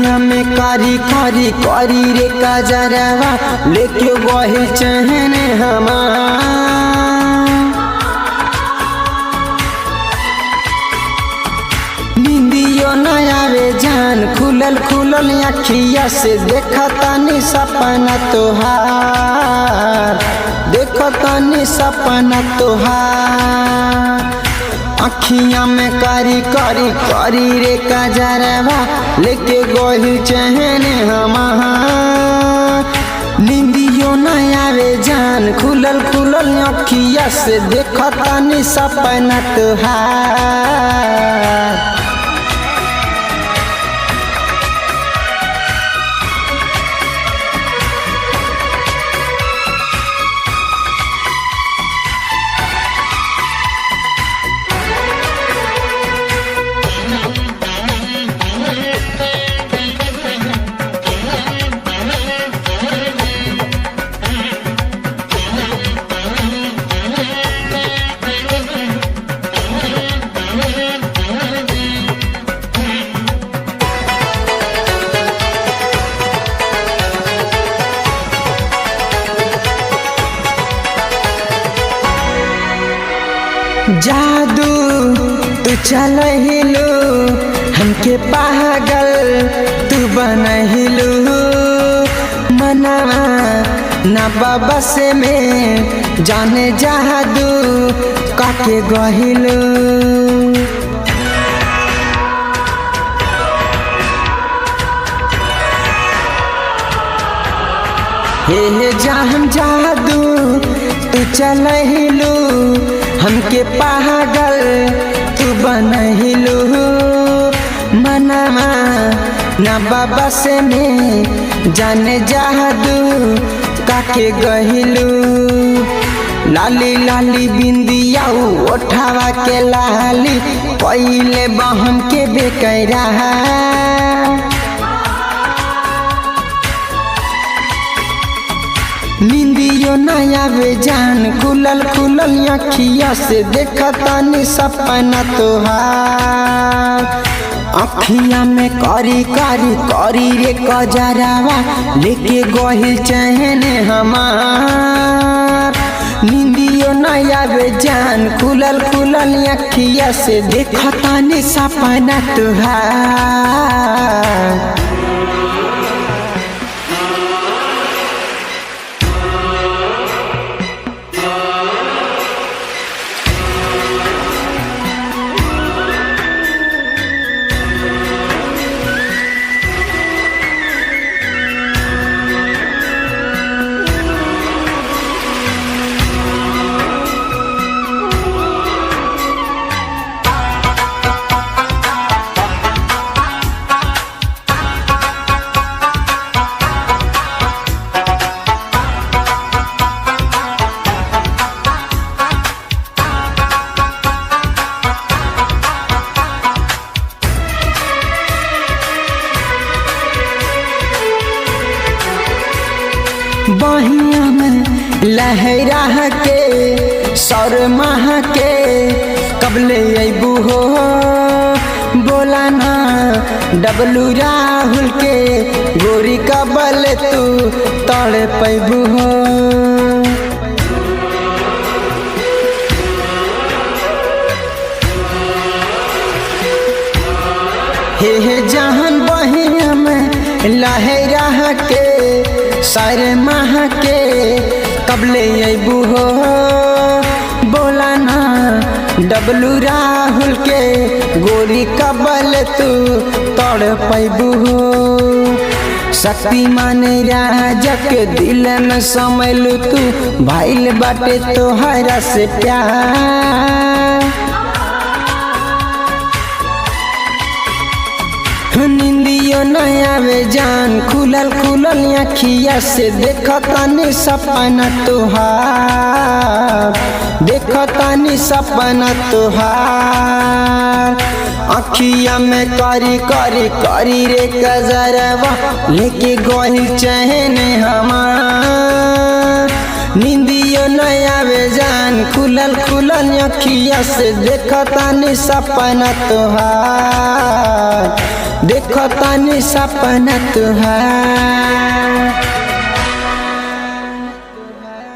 अखियां में कारी कारी कारी रे कजरवा लेके गहिल चैन हमार। नींदियो न आवे जान खुलल खुलल अखिया से देखतानी सपना तोहार, देखतानी सपना तोहार। अखियां में कारी कारी कारी रे कजरवा लेके गहिल चैन हमार। नींदियो न आवे जान खुलल खुलल अखिया से देखतानी सपना तोहार। जादू तू चलहिलू हमके पागल तू बनहिलू। मनवा ना बस में जाने जादू काके गहिलू। हे जान जादू तू चलहिलू हमके पागल तू बनहिलू। मनवा ना बाबा से में जाने जादू काके गहिलू। लाली लाली बिंदिया उठावा के लाली पहले बहम के बेकैरा। नींदियो न आवे जान खुलल खुलल अखिया से देखतानी सपना तोहार। अखिया में कारी कारी कारी रे कजरवा लेके गहिल चैन हमार। नींदियो न आवे जान खुलल खुलल अखिया से देखतानी सपना तोहार। बहिया में लहरा के सौर माह के कबले अबू हो। बोला ना डबलू राहुल के गोरी कबल तू तड़ पैबू हो। हे जहान बहिया में लहरा के सर माह के कबले अबू हो। बोला ना डबलू राहुल के गोरी कबल तू तड़ पैबू हो। शक्तिमान राजा के दिल में समलू तू भाईल बाटे तोहरा से प्यार। नींदियो न आवे जान खुलल खुलल अखिया से देखतानी सपना तोहार, देखतानी सपना तोहार। अखिया में कारी कारी कारी रे कजरवा लेके गहिल चैन हमार। नींदियो न आवे जान खुलल खुलल अखिया से देखतानी सपना तोहार। देखो तानी सपना तुहार।